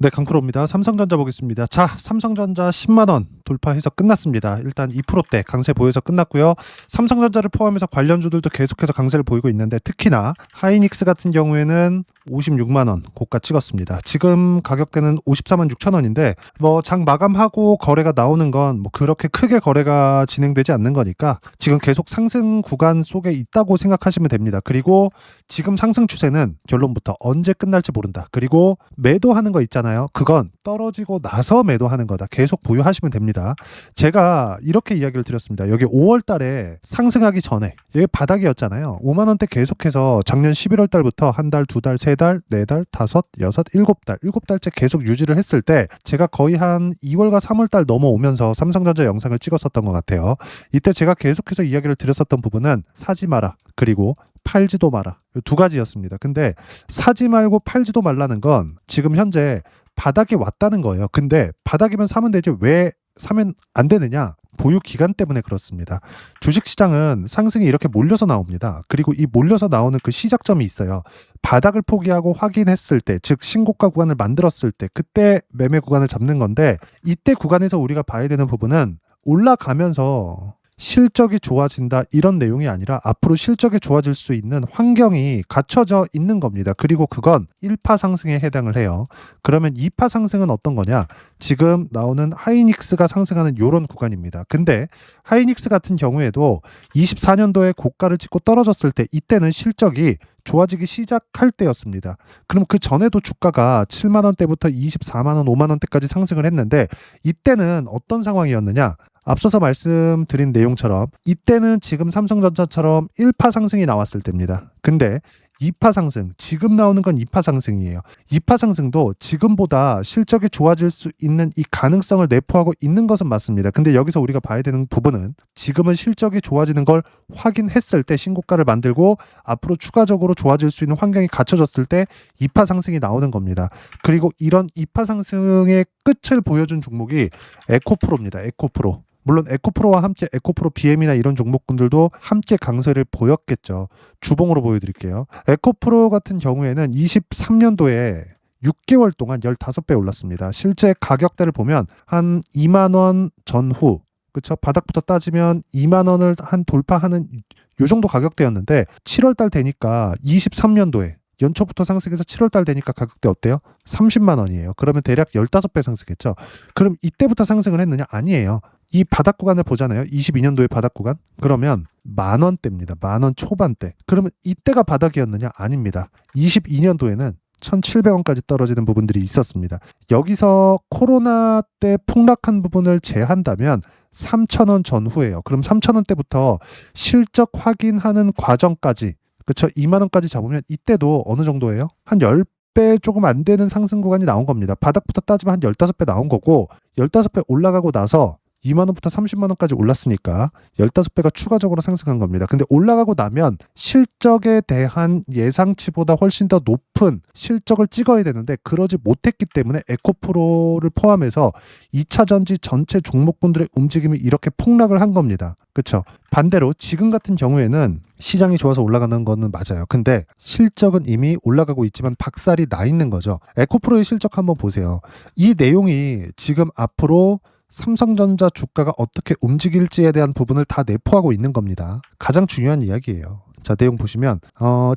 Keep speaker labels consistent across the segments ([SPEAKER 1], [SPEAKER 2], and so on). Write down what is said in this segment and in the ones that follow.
[SPEAKER 1] 네, 강프로입니다. 삼성전자 보겠습니다. 자, 삼성전자 10만 원 돌파해서 끝났습니다. 일단 2%대 강세 보여서 끝났고요. 삼성전자를 포함해서 관련주들도 계속해서 강세를 보이고 있는데 특히나 하이닉스 같은 경우에는 56만 원 고가 찍었습니다. 지금 가격대는 54만 6천 원인데 장 마감하고 거래가 나오는 건 그렇게 크게 거래가 진행되지 않는 거니까 지금 계속 상승 구간 속에 있다고 생각하시면 됩니다. 그리고 지금 상승 추세는 결론부터 언제 끝날지 모른다. 그리고 매도하는 거 있잖아요. 그건 떨어지고 나서 매도하는 거다. 계속 보유하시면 됩니다. 제가 이렇게 이야기를 드렸습니다. 여기 5월 달에 상승하기 전에 여기 바닥이었잖아요. 5만 원대 계속해서 작년 11월 달부터 한 달, 두 달, 세 달, 네 달, 다섯, 여섯, 일곱 달, 일곱 달째 계속 유지를 했을 때 제가 거의 한 2월과 3월 달 넘어오면서 삼성전자 영상을 찍었었던 것 같아요. 이때 제가 계속해서 이야기를 드렸었던 부분은 사지 마라. 그리고 팔지도 마라. 두 가지였습니다. 근데 사지 말고 팔지도 말라는 건 지금 현재 바닥이 왔다는 거예요. 근데 바닥이면 사면 되지 왜 사면 안 되느냐? 보유 기간 때문에 그렇습니다. 주식시장은 상승이 이렇게 몰려서 나옵니다. 그리고 이 몰려서 나오는 그 시작점이 있어요. 바닥을 포기하고 확인했을 때, 즉 신고가 구간을 만들었을 때 그때 매매 구간을 잡는 건데 이때 구간에서 우리가 봐야 되는 부분은 올라가면서 실적이 좋아진다 이런 내용이 아니라 앞으로 실적이 좋아질 수 있는 환경이 갖춰져 있는 겁니다. 그리고 그건 1파 상승에 해당을 해요. 그러면 2파 상승은 어떤 거냐? 지금 나오는 하이닉스가 상승하는 이런 구간입니다. 근데 하이닉스 같은 경우에도 24년도에 고가를 찍고 떨어졌을 때 이때는 실적이 좋아지기 시작할 때였습니다. 그럼 그 전에도 주가가 7만 원대부터 24만 원, 5만 원대까지 상승을 했는데 이때는 어떤 상황이었느냐? 앞서서 말씀드린 내용처럼 이때는 지금 삼성전자처럼 1파 상승이 나왔을 때입니다. 근데 2파 상승, 지금 나오는 건 2파 상승이에요. 2파 상승도 지금보다 실적이 좋아질 수 있는 이 가능성을 내포하고 있는 것은 맞습니다. 근데 여기서 우리가 봐야 되는 부분은 지금은 실적이 좋아지는 걸 확인했을 때 신고가를 만들고 앞으로 추가적으로 좋아질 수 있는 환경이 갖춰졌을 때 2파 상승이 나오는 겁니다. 그리고 이런 2파 상승의 끝을 보여준 종목이 에코프로입니다. 에코프로. 물론 에코프로와 함께 에코프로 BM이나 이런 종목군들도 함께 강세를 보였겠죠. 주봉으로 보여드릴게요. 에코프로 같은 경우에는 23년도에 6개월 동안 15배 올랐습니다. 실제 가격대를 보면 한 2만 원 전후, 그쵸? 바닥부터 따지면 2만 원을 한 돌파하는 요 정도 가격대였는데 7월 달 되니까 23년도에 연초부터 상승해서 7월 달 되니까 가격대 어때요? 30만 원이에요. 그러면 대략 15배 상승했죠. 그럼 이때부터 상승을 했느냐? 아니에요. 이 바닥 구간을 보잖아요. 22년도의 바닥 구간. 그러면 만 원대입니다. 만 원 초반대. 그러면 이때가 바닥이었느냐? 아닙니다. 22년도에는 1,700원까지 떨어지는 부분들이 있었습니다. 여기서 코로나 때 폭락한 부분을 제한다면 3,000원 전후예요. 그럼 3,000원대부터 실적 확인하는 과정까지 그쵸? 2만 원까지 잡으면 이때도 어느 정도예요? 한 10배 조금 안 되는 상승 구간이 나온 겁니다. 바닥부터 따지면 한 15배 나온 거고 15배 올라가고 나서 2만 원부터 30만 원까지 올랐으니까 15배가 추가적으로 상승한 겁니다. 근데 올라가고 나면 실적에 대한 예상치보다 훨씬 더 높은 실적을 찍어야 되는데 그러지 못했기 때문에 에코프로를 포함해서 2차 전지 전체 종목군들의 움직임이 이렇게 폭락을 한 겁니다. 그렇죠? 반대로 지금 같은 경우에는 시장이 좋아서 올라가는 거는 맞아요. 근데 실적은 이미 올라가고 있지만 박살이 나 있는 거죠. 에코프로의 실적 한번 보세요. 이 내용이 지금 앞으로 삼성전자 주가가 어떻게 움직일지에 대한 부분을 다 내포하고 있는 겁니다. 가장 중요한 이야기예요. 자, 내용 보시면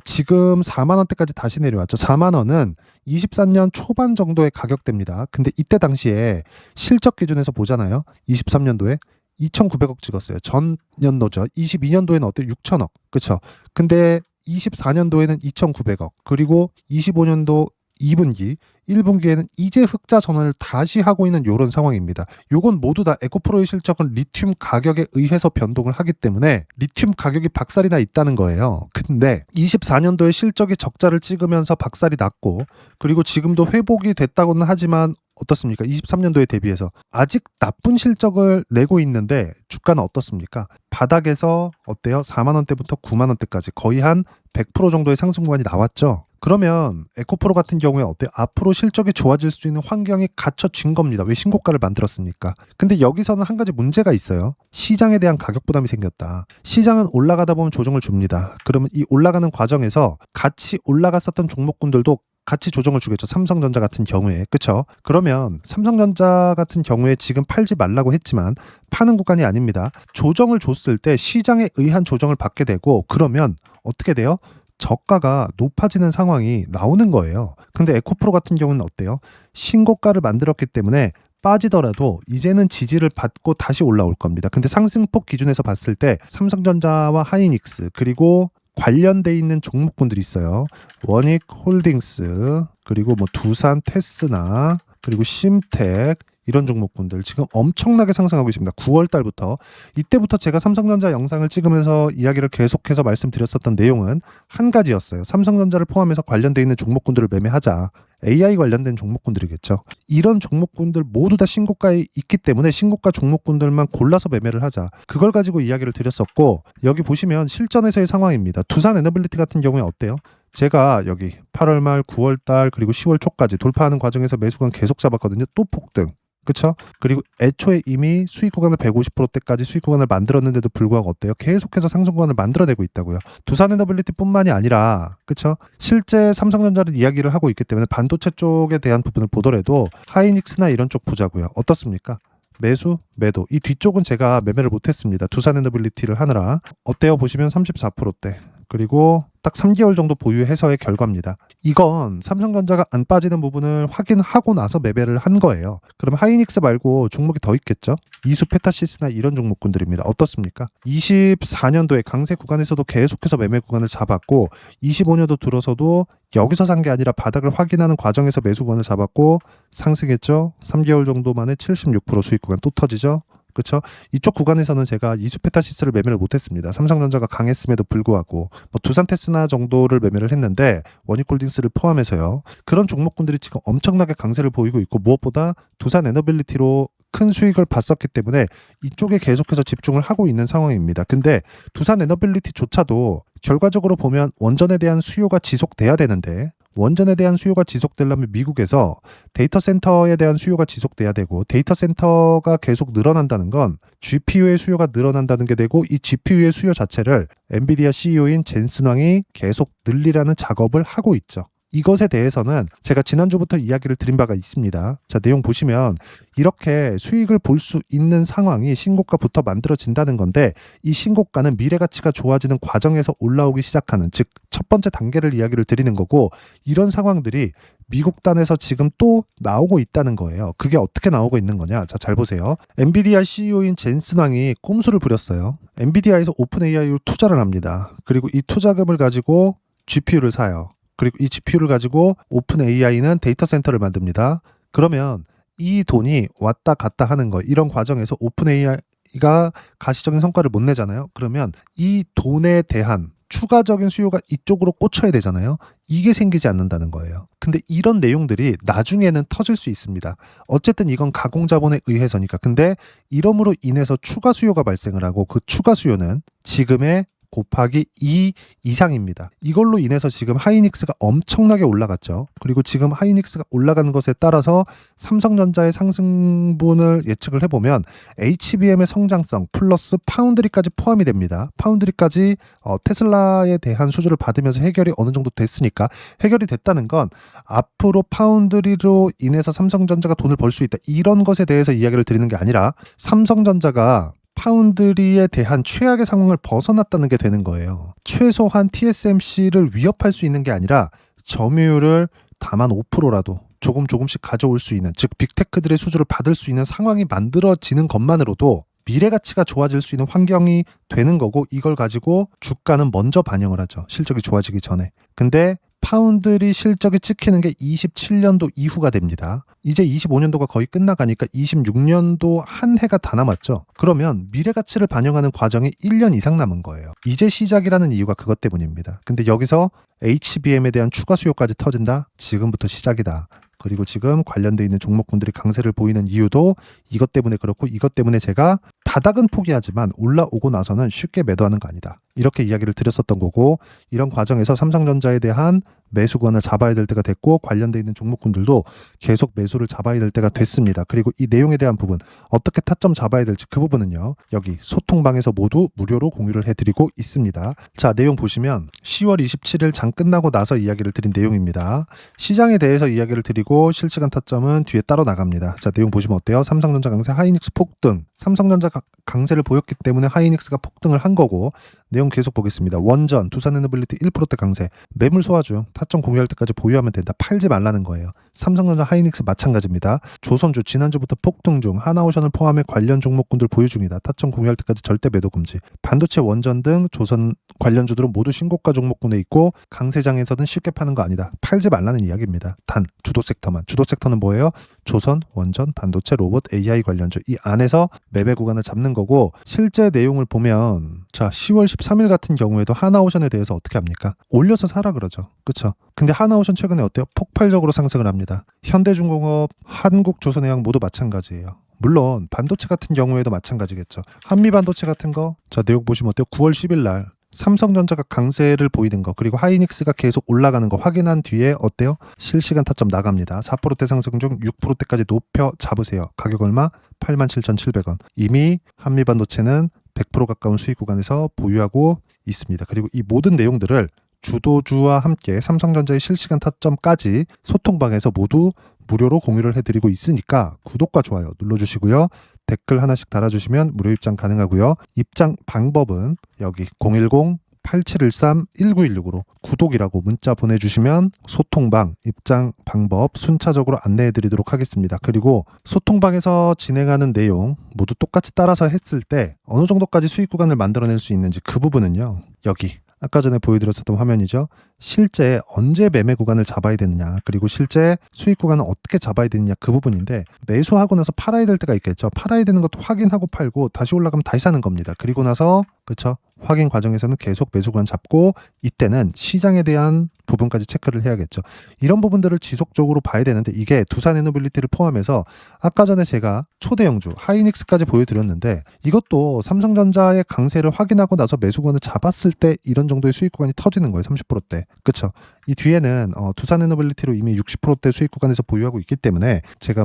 [SPEAKER 1] 지금 4만 원대까지 다시 내려왔죠. 4만 원은 23년 초반 정도의 가격대입니다. 근데 이때 당시에 실적 기준에서 보잖아요. 23년도에 2,900억 찍었어요. 전 연도죠. 22년도에는 어때요? 6천억. 그렇죠? 근데 24년도에는 2,900억. 그리고 25년도 2분기, 1분기에는 이제 흑자 전환을 다시 하고 있는 이런 상황입니다. 요건 모두 다 에코프로의 실적은 리튬 가격에 의해서 변동을 하기 때문에 리튬 가격이 박살이 나 있다는 거예요. 근데 24년도에 실적이 적자를 찍으면서 박살이 났고 그리고 지금도 회복이 됐다고는 하지만 어떻습니까? 23년도에 대비해서 아직 나쁜 실적을 내고 있는데 주가는 어떻습니까? 바닥에서 어때요? 4만 원대부터 9만 원대까지 거의 한 100% 정도의 상승 구간이 나왔죠. 그러면 에코프로 같은 경우에 어때요? 앞으로 실적이 좋아질 수 있는 환경이 갖춰진 겁니다. 왜 신고가를 만들었습니까? 근데 여기서는 한 가지 문제가 있어요. 시장에 대한 가격 부담이 생겼다. 시장은 올라가다 보면 조정을 줍니다. 그러면 이 올라가는 과정에서 같이 올라갔었던 종목군들도 같이 조정을 주겠죠. 삼성전자 같은 경우에. 그쵸? 그러면 삼성전자 같은 경우에 지금 팔지 말라고 했지만 파는 구간이 아닙니다. 조정을 줬을 때 시장에 의한 조정을 받게 되고 그러면 어떻게 돼요? 저가가 높아지는 상황이 나오는 거예요. 근데 에코프로 같은 경우는 어때요? 신고가를 만들었기 때문에 빠지더라도 이제는 지지를 받고 다시 올라올 겁니다. 근데 상승폭 기준에서 봤을 때 삼성전자와 하이닉스 그리고 관련돼 있는 종목군들이 있어요. 원익홀딩스 그리고 뭐 두산 테스나 그리고 심텍 이런 종목군들 지금 엄청나게 상승하고 있습니다. 9월 달부터 이때부터 제가 삼성전자 영상을 찍으면서 이야기를 계속해서 말씀드렸었던 내용은 한 가지였어요. 삼성전자를 포함해서 관련돼 있는 종목군들을 매매하자. AI 관련된 종목군들이겠죠. 이런 종목군들 모두 다 신고가에 있기 때문에 신고가 종목군들만 골라서 매매를 하자. 그걸 가지고 이야기를 드렸었고 여기 보시면 실전에서의 상황입니다. 두산 에너빌리티 같은 경우에 어때요? 제가 여기 8월 말 9월 달 그리고 10월 초까지 돌파하는 과정에서 매수권 계속 잡았거든요. 또 폭등. 그쵸? 그리고 애초에 이미 수익 구간을 150%대까지 수익 구간을 만들었는데도 불구하고 어때요? 계속해서 상승 구간을 만들어내고 있다고요. 두산에너빌리티뿐만이 아니라 그쵸? 실제 삼성전자를 이야기를 하고 있기 때문에 반도체 쪽에 대한 부분을 보더라도 하이닉스나 이런 쪽 보자고요. 어떻습니까? 매수, 매도. 이 뒤쪽은 제가 매매를 못했습니다. 두산에너빌리티를 하느라. 어때요? 보시면 34%대. 그리고 딱 3개월 정도 보유해서의 결과입니다. 이건 삼성전자가 안 빠지는 부분을 확인하고 나서 매매를 한 거예요. 그럼 하이닉스 말고 종목이 더 있겠죠? 이수 페타시스나 이런 종목군들입니다. 어떻습니까? 24년도에 강세 구간에서도 계속해서 매매 구간을 잡았고 25년도 들어서도 여기서 산 게 아니라 바닥을 확인하는 과정에서 매수 구간을 잡았고 상승했죠? 3개월 정도 만에 76% 수익 구간 또 터지죠? 그렇죠? 이쪽 구간에서는 제가 이수페타시스를 매매를 못했습니다. 삼성전자가 강했음에도 불구하고 뭐 두산테스나 정도를 매매를 했는데 원익홀딩스를 포함해서요. 그런 종목군들이 지금 엄청나게 강세를 보이고 있고 무엇보다 두산에너빌리티로 큰 수익을 봤었기 때문에 이쪽에 계속해서 집중을 하고 있는 상황입니다. 근데 두산에너빌리티조차도 결과적으로 보면 원전에 대한 수요가 지속돼야 되는데 원전에 대한 수요가 지속되려면 미국에서 데이터 센터에 대한 수요가 지속돼야 되고 데이터 센터가 계속 늘어난다는 건 GPU의 수요가 늘어난다는 게 되고 이 GPU의 수요 자체를 엔비디아 CEO인 젠슨 왕이 계속 늘리라는 작업을 하고 있죠. 이것에 대해서는 제가 지난주부터 이야기를 드린 바가 있습니다. 자, 내용 보시면 이렇게 수익을 볼 수 있는 상황이 신고가부터 만들어진다는 건데 이 신고가는 미래 가치가 좋아지는 과정에서 올라오기 시작하는 즉 첫 번째 단계를 이야기를 드리는 거고 이런 상황들이 미국 단에서 지금 또 나오고 있다는 거예요. 그게 어떻게 나오고 있는 거냐? 자, 잘 보세요. 엔비디아 CEO인 젠슨 왕이 꼼수를 부렸어요. 엔비디아에서 오픈 AI로 투자를 합니다. 그리고 이 투자금을 가지고 GPU를 사요. 그리고 이 GPU를 가지고 오픈 AI는 데이터 센터를 만듭니다. 그러면 이 돈이 왔다 갔다 하는 거 이런 과정에서 오픈 AI가 가시적인 성과를 못 내잖아요. 그러면 이 돈에 대한 추가적인 수요가 이쪽으로 꽂혀야 되잖아요. 이게 생기지 않는다는 거예요. 근데 이런 내용들이 나중에는 터질 수 있습니다. 어쨌든 이건 가공자본에 의해서니까. 근데 이러므로 인해서 추가 수요가 발생을 하고 그 추가 수요는 지금의 곱하기 2 이상입니다. 이걸로 인해서 지금 하이닉스가 엄청나게 올라갔죠. 그리고 지금 하이닉스가 올라가는 것에 따라서 삼성전자의 상승분을 예측을 해보면 HBM의 성장성 플러스 파운드리까지 포함이 됩니다. 파운드리까지 테슬라에 대한 수주를 받으면서 해결이 어느 정도 됐으니까 해결이 됐다는 건 앞으로 파운드리로 인해서 삼성전자가 돈을 벌 수 있다. 이런 것에 대해서 이야기를 드리는 게 아니라 삼성전자가 파운드리에 대한 최악의 상황을 벗어났다는 게 되는 거예요. 최소한 TSMC를 위협할 수 있는 게 아니라 점유율을 다만 5%라도 조금씩 가져올 수 있는 즉 빅테크들의 수주를 받을 수 있는 상황이 만들어지는 것만으로도 미래 가치가 좋아질 수 있는 환경이 되는 거고 이걸 가지고 주가는 먼저 반영을 하죠. 실적이 좋아지기 전에. 근데 파운드리 실적이 찍히는 게 27년도 이후가 됩니다. 이제 25년도가 거의 끝나가니까 26년도 한 해가 다 남았죠. 그러면 미래 가치를 반영하는 과정이 1년 이상 남은 거예요. 이제 시작이라는 이유가 그것 때문입니다. 근데 여기서 HBM에 대한 추가 수요까지 터진다? 지금부터 시작이다. 그리고 지금 관련돼 있는 종목군들이 강세를 보이는 이유도 이것 때문에 그렇고 이것 때문에 제가 바닥은 포기하지만 올라오고 나서는 쉽게 매도하는 거 아니다. 이렇게 이야기를 드렸었던 거고, 이런 과정에서 삼성전자에 대한 매수권을 잡아야 될 때가 됐고 관련돼 있는 종목군들도 계속 매수를 잡아야 될 때가 됐습니다. 그리고 이 내용에 대한 부분 어떻게 타점 잡아야 될지 그 부분은요, 여기 소통방에서 모두 무료로 공유를 해드리고 있습니다. 자, 내용 보시면 10월 27일 장 끝나고 나서 이야기를 드린 내용입니다. 시장에 대해서 이야기를 드리고 실시간 타점은 뒤에 따로 나갑니다. 자, 내용 보시면 어때요? 삼성전자 강세, 하이닉스 폭등. 삼성전자 강세를 보였기 때문에 하이닉스가 폭등을 한 거고, 내용 계속 보겠습니다. 원전, 두산에너빌리티 1%대 강세, 매물 소화 중 타점 공유할 때까지 보유하면 된다. 팔지 말라는 거예요. 삼성전자, 하이닉스 마찬가지입니다. 조선주 지난주부터 폭등 중, 하나오션을 포함해 관련 종목군들 보유 중이다. 타점 공유할 때까지 절대 매도 금지. 반도체, 원전 등 조선 관련주들은 모두 신고가 종목군에 있고 강세장에서는 쉽게 파는 거 아니다. 팔지 말라는 이야기입니다. 단 주도 섹터만. 주도 섹터는 뭐예요? 조선, 원전, 반도체, 로봇, AI 관련주, 이 안에서 매매 구간을 잡는 거고, 실제 내용을 보면 자, 10월 13일 같은 경우에도 하나오션에 대해서 어떻게 합니까? 올려서 사라 그러죠. 그렇죠? 근데 하나오션 최근에 어때요? 폭발적으로 상승을 합니다. 현대중공업, 한국조선해양 모두 마찬가지예요. 물론 반도체 같은 경우에도 마찬가지겠죠. 한미반도체 같은 거, 자, 내용 보시면 어때요? 9월 10일 날 삼성전자가 강세를 보이는 거, 그리고 하이닉스가 계속 올라가는 거 확인한 뒤에 어때요? 실시간 타점 나갑니다. 4%대 상승 중 6%대까지 높여 잡으세요. 가격 얼마? 87,700원. 이미 한미반도체는 100% 가까운 수익 구간에서 보유하고 있습니다. 그리고 이 모든 내용들을 주도주와 함께 삼성전자의 실시간 타점까지 소통방에서 모두 무료로 공유를 해드리고 있으니까 구독과 좋아요 눌러주시고요. 댓글 하나씩 달아주시면 무료 입장 가능하고요. 입장 방법은 여기 010-8713-1916으로 구독이라고 문자 보내주시면 소통방 입장 방법 순차적으로 안내해드리도록 하겠습니다. 그리고 소통방에서 진행하는 내용 모두 똑같이 따라서 했을 때 어느 정도까지 수익 구간을 만들어낼 수 있는지 그 부분은요, 여기 아까 전에 보여드렸었던 화면이죠. 실제 언제 매매 구간을 잡아야 되느냐, 그리고 실제 수익 구간을 어떻게 잡아야 되느냐, 그 부분인데, 매수하고 나서 팔아야 될 때가 있겠죠. 팔아야 되는 것도 확인하고 팔고 다시 올라가면 다시 사는 겁니다. 그리고 나서 그렇죠, 확인 과정에서는 계속 매수 구간 잡고, 이때는 시장에 대한 부분까지 체크를 해야겠죠. 이런 부분들을 지속적으로 봐야 되는데, 이게 두산에너빌리티를 포함해서 아까 전에 제가 초대형주 하이닉스까지 보여드렸는데, 이것도 삼성전자의 강세를 확인하고 나서 매수 구간을 잡았을 때 이런 정도의 수익 구간이 터지는 거예요. 30%대. 그쵸? 이 뒤에는 두산에너빌리티로 이미 60%대 수익 구간에서 보유하고 있기 때문에 제가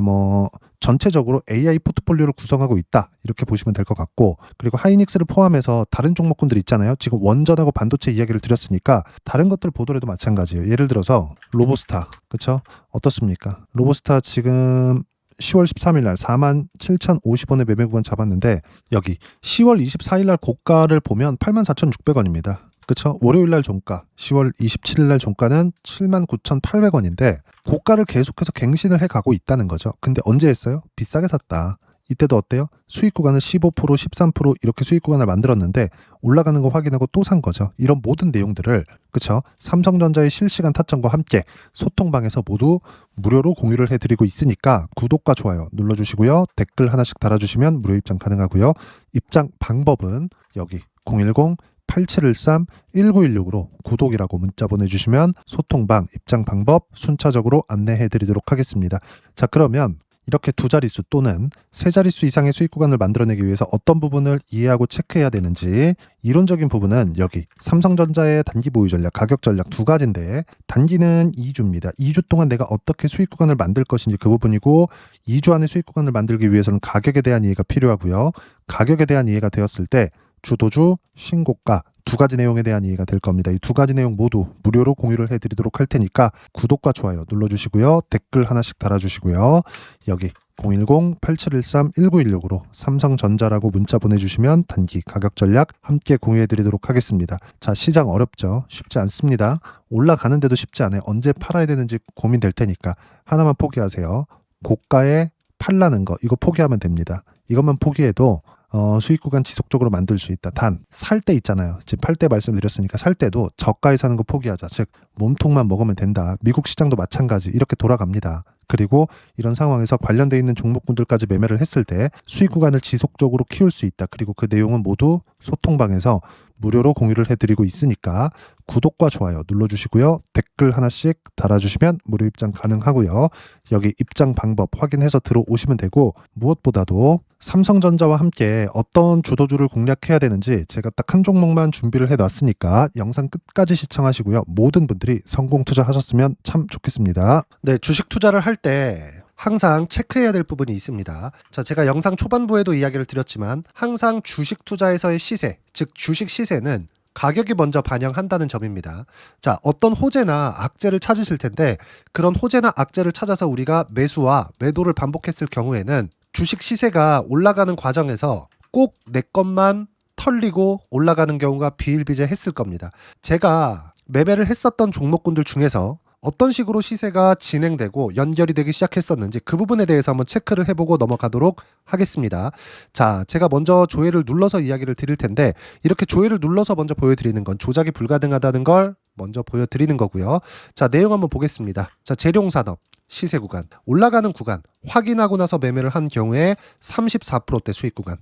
[SPEAKER 1] 전체적으로 AI 포트폴리오를 구성하고 있다, 이렇게 보시면 될 것 같고, 그리고 하이닉스를 포함해서 다른 종목군들 있잖아요. 지금 원전하고 반도체 이야기를 드렸으니까 다른 것들 보더라도 마찬가지예요. 예를 들어서 로보스타, 그쵸? 어떻습니까? 로보스타 지금 10월 13일 날 47,050원의 매매 구간 잡았는데, 여기 10월 24일 날 고가를 보면 84,600원입니다. 그쵸? 월요일 날 종가, 10월 27일 날 종가는 79,800원인데 고가를 계속해서 갱신을 해가고 있다는 거죠. 근데 언제 했어요? 비싸게 샀다. 이때도 어때요? 수익 구간을 15%, 13% 이렇게 수익 구간을 만들었는데 올라가는 거 확인하고 또 산 거죠. 이런 모든 내용들을, 그쵸? 삼성전자의 실시간 타점과 함께 소통방에서 모두 무료로 공유를 해드리고 있으니까 구독과 좋아요 눌러주시고요. 댓글 하나씩 달아주시면 무료 입장 가능하고요. 입장 방법은 여기 010-8713-1916으로 구독이라고 문자 보내주시면 소통방 입장 방법 순차적으로 안내해드리도록 하겠습니다. 자, 그러면 이렇게 두 자릿수 또는 세 자릿수 이상의 수익 구간을 만들어내기 위해서 어떤 부분을 이해하고 체크해야 되는지, 이론적인 부분은 여기 삼성전자의 단기 보유 전략, 가격 전략 두 가지인데, 단기는 2주입니다. 2주 동안 내가 어떻게 수익 구간을 만들 것인지 그 부분이고, 2주 안에 수익 구간을 만들기 위해서는 가격에 대한 이해가 필요하고요. 가격에 대한 이해가 되었을 때 주도주, 신고가 두 가지 내용에 대한 이해가 될 겁니다. 이 두 가지 내용 모두 무료로 공유를 해드리도록 할 테니까 구독과 좋아요 눌러주시고요. 댓글 하나씩 달아주시고요. 여기 010-8713-1916으로 삼성전자라고 문자 보내주시면 단기 가격 전략 함께 공유해드리도록 하겠습니다. 자, 시장 어렵죠? 쉽지 않습니다. 올라가는데도 쉽지 않아요. 언제 팔아야 되는지 고민될 테니까 하나만 포기하세요. 고가에 팔라는 거, 이거 포기하면 됩니다. 이것만 포기해도 수익 구간 지속적으로 만들 수 있다. 단 살 때 있잖아요. 지금 팔 때 말씀드렸으니까 살 때도 저가에 사는 거 포기하자. 즉 몸통만 먹으면 된다. 미국 시장도 마찬가지 이렇게 돌아갑니다. 그리고 이런 상황에서 관련돼 있는 종목군들까지 매매를 했을 때 수익 구간을 지속적으로 키울 수 있다. 그리고 그 내용은 모두 소통방에서 무료로 공유를 해드리고 있으니까 구독과 좋아요 눌러주시고요. 댓글 하나씩 달아주시면 무료 입장 가능하고요. 여기 입장 방법 확인해서 들어오시면 되고, 무엇보다도 삼성전자와 함께 어떤 주도주를 공략해야 되는지 제가 딱 한 종목만 준비를 해놨으니까 영상 끝까지 시청하시고요. 모든 분들이 성공 투자하셨으면 참 좋겠습니다. 네, 주식 투자를 할 때 항상 체크해야 될 부분이 있습니다. 자, 제가 영상 초반부에도 이야기를 드렸지만 항상 주식 투자에서의 시세, 즉 주식 시세는 가격이 먼저 반영한다는 점입니다. 자, 어떤 호재나 악재를 찾으실 텐데 그런 호재나 악재를 찾아서 우리가 매수와 매도를 반복했을 경우에는 주식 시세가 올라가는 과정에서 꼭 내 것만 털리고 올라가는 경우가 비일비재했을 겁니다. 제가 매매를 했었던 종목군들 중에서 어떤 식으로 시세가 진행되고 연결이 되기 시작했었는지 그 부분에 대해서 한번 체크를 해보고 넘어가도록 하겠습니다. 자, 제가 먼저 조회를 눌러서 이야기를 드릴 텐데 이렇게 조회를 눌러서 먼저 보여드리는 건 조작이 불가능하다는 걸 먼저 보여드리는 거고요. 자, 내용 한번 보겠습니다. 자, 재룡산업 시세 구간, 올라가는 구간 확인하고 나서 매매를 한 경우에 34%대 수익 구간.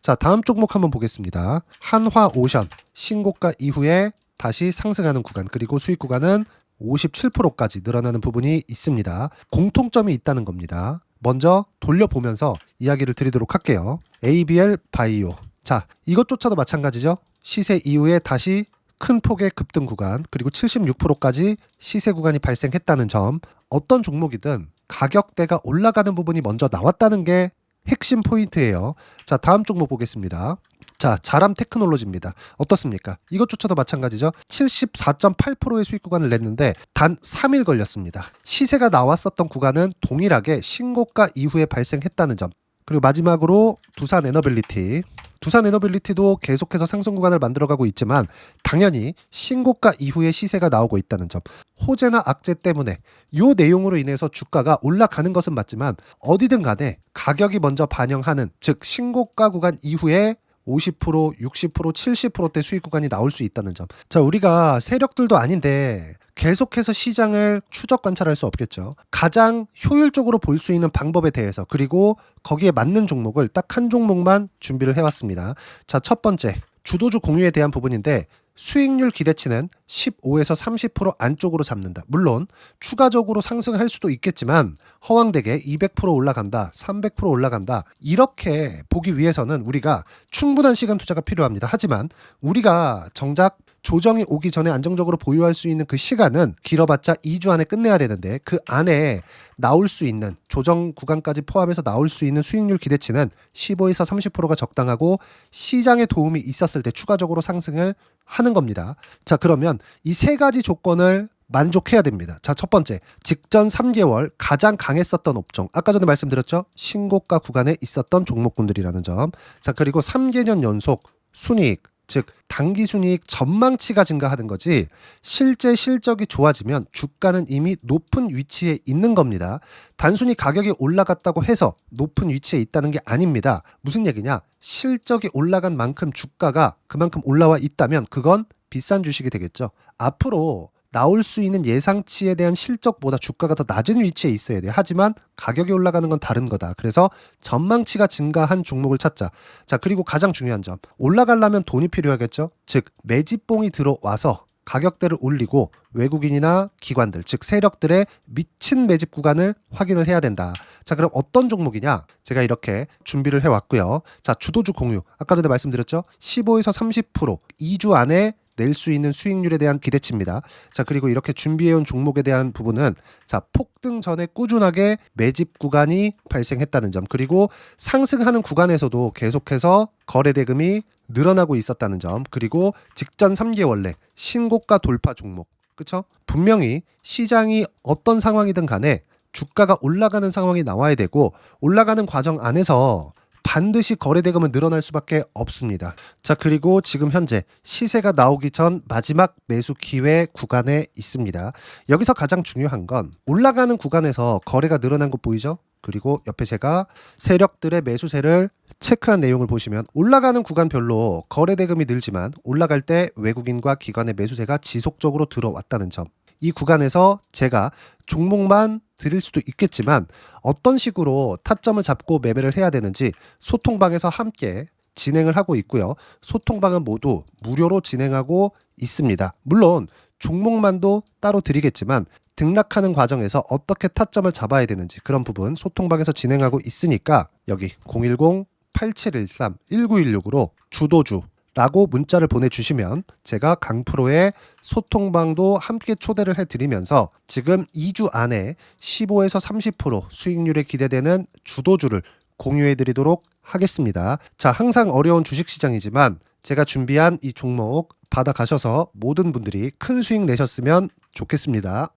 [SPEAKER 1] 자, 다음 종목 한번 보겠습니다. 한화오션 신고가 이후에 다시 상승하는 구간, 그리고 수익 구간은 57%까지 늘어나는 부분이 있습니다. 공통점이 있다는 겁니다. 먼저 돌려보면서 이야기를 드리도록 할게요. ABL 바이오. 자, 이것조차도 마찬가지죠. 시세 이후에 다시 큰 폭의 급등 구간, 그리고 76%까지 시세 구간이 발생했다는 점. 어떤 종목이든 가격대가 올라가는 부분이 먼저 나왔다는 게 핵심 포인트예요. 자, 다음 종목 보겠습니다. 자, 자람 테크놀로지입니다. 어떻습니까? 이것조차도 마찬가지죠. 74.8%의 수익 구간을 냈는데 단 3일 걸렸습니다. 시세가 나왔었던 구간은 동일하게 신고가 이후에 발생했다는 점. 그리고 마지막으로 두산 에너빌리티. 두산 에너빌리티도 계속해서 상승 구간을 만들어가고 있지만 당연히 신고가 이후에 시세가 나오고 있다는 점. 호재나 악재 때문에 이 내용으로 인해서 주가가 올라가는 것은 맞지만 어디든 간에 가격이 먼저 반영하는, 즉 신고가 구간 이후에 50%, 60%, 70%대 수익 구간이 나올 수 있다는 점. 자, 우리가 세력들도 아닌데 계속해서 시장을 추적 관찰할 수 없겠죠. 가장 효율적으로 볼 수 있는 방법에 대해서, 그리고 거기에 맞는 종목을 딱 한 종목만 준비를 해왔습니다. 자, 첫 번째 주도주 공유에 대한 부분인데 수익률 기대치는 15에서 30% 안쪽으로 잡는다. 물론 추가적으로 상승할 수도 있겠지만 허황되게 200% 올라간다, 300% 올라간다, 이렇게 보기 위해서는 우리가 충분한 시간 투자가 필요합니다. 하지만 우리가 정작 조정이 오기 전에 안정적으로 보유할 수 있는 그 시간은 길어봤자 2주 안에 끝내야 되는데 그 안에 나올 수 있는 조정 구간까지 포함해서 나올 수 있는 수익률 기대치는 15에서 30%가 적당하고 시장에 도움이 있었을 때 추가적으로 상승을 하는 겁니다. 자, 그러면 이 세 가지 조건을 만족해야 됩니다. 자, 첫 번째, 직전 3개월 가장 강했었던 업종. 아까 전에 말씀드렸죠? 신고가 구간에 있었던 종목군들이라는 점. 자, 그리고 3개년 연속 순이익, 즉 단기 순이익 전망치가 증가하는 거지 실제 실적이 좋아지면 주가는 이미 높은 위치에 있는 겁니다. 단순히 가격이 올라갔다고 해서 높은 위치에 있다는 게 아닙니다. 무슨 얘기냐? 실적이 올라간 만큼 주가가 그만큼 올라와 있다면 그건 비싼 주식이 되겠죠. 앞으로 나올 수 있는 예상치에 대한 실적보다 주가가 더 낮은 위치에 있어야 돼요. 하지만 가격이 올라가는 건 다른 거다. 그래서 전망치가 증가한 종목을 찾자. 자, 그리고 가장 중요한 점. 올라가려면 돈이 필요하겠죠. 즉 매집봉이 들어와서 가격대를 올리고 외국인이나 기관들, 즉 세력들의 미친 매집 구간을 확인을 해야 된다. 자, 그럼 어떤 종목이냐? 제가 이렇게 준비를 해왔고요. 자, 주도주 공유. 아까 전에 말씀드렸죠. 15에서 30% 2주 안에 낼 수 있는 수익률에 대한 기대치입니다. 자, 그리고 이렇게 준비해온 종목에 대한 부분은 자, 폭등 전에 꾸준하게 매집 구간이 발생했다는 점, 그리고 상승하는 구간에서도 계속해서 거래 대금이 늘어나고 있었다는 점, 그리고 직전 3개월 내 신고가 돌파 종목. 그쵸? 분명히 시장이 어떤 상황이든 간에 주가가 올라가는 상황이 나와야 되고 올라가는 과정 안에서 반드시 거래대금은 늘어날 수밖에 없습니다. 자, 그리고 지금 현재 시세가 나오기 전 마지막 매수 기회 구간에 있습니다. 여기서 가장 중요한 건 올라가는 구간에서 거래가 늘어난 거 보이죠? 그리고 옆에 제가 세력들의 매수세를 체크한 내용을 보시면 올라가는 구간별로 거래대금이 늘지만 올라갈 때 외국인과 기관의 매수세가 지속적으로 들어왔다는 점. 이 구간에서 제가 종목만 드릴 수도 있겠지만 어떤 식으로 타점을 잡고 매매를 해야 되는지 소통방에서 함께 진행을 하고 있고요. 소통방은 모두 무료로 진행하고 있습니다. 물론 종목만도 따로 드리겠지만 등락하는 과정에서 어떻게 타점을 잡아야 되는지 그런 부분 소통방에서 진행하고 있으니까 여기 010 8713-1916으로 주도주라고 문자를 보내주시면 제가 강프로의 소통방도 함께 초대를 해드리면서 지금 2주 안에 15에서 30% 수익률이 기대되는 주도주를 공유해드리도록 하겠습니다. 자, 항상 어려운 주식시장이지만 제가 준비한 이 종목 받아가셔서 모든 분들이 큰 수익 내셨으면 좋겠습니다.